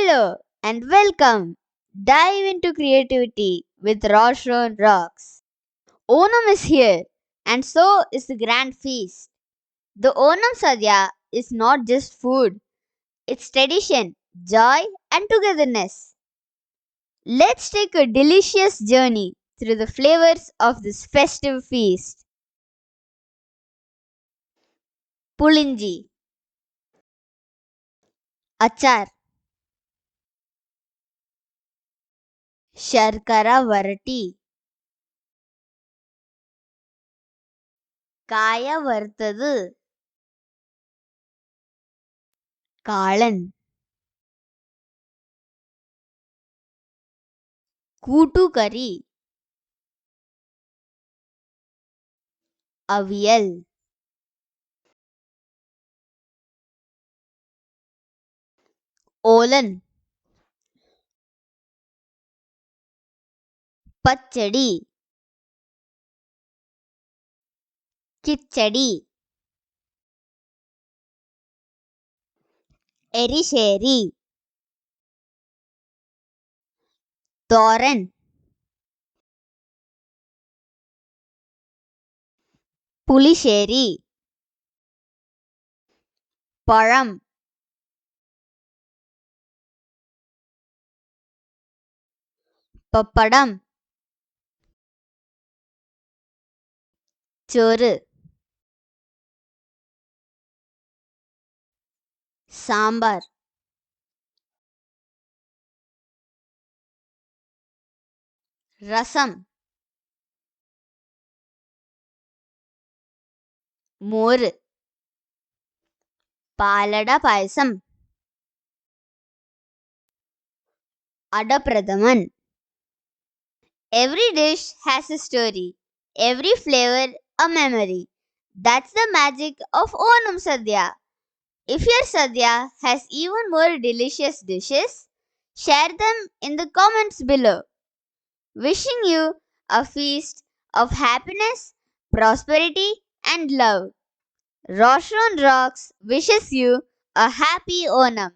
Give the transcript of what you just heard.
Hello and welcome. Dive into creativity with Roshan Rocks. Onam is here and so is the grand feast. The Onam Sadhya is not just food, it's tradition, joy, and togetherness. Let's take a delicious journey through the flavors of this festive feast. Pulinji, achar, sharkara varati, kaya vartadu, kalan, கூட்டு கறி avial, olan, pachadi, kichadi, erisheri, thoran, pulisheri, param, papadam, choru, sambar, rasam, moru, palada payasam, adapradaman. Every dish has a story, every flavor a memory. That's the magic of Onam Sadhya. If your Sadhya has even more delicious dishes, share them in the comments below. Wishing you a feast of happiness, prosperity, and love. Roshan Rocks wishes you a happy Onam.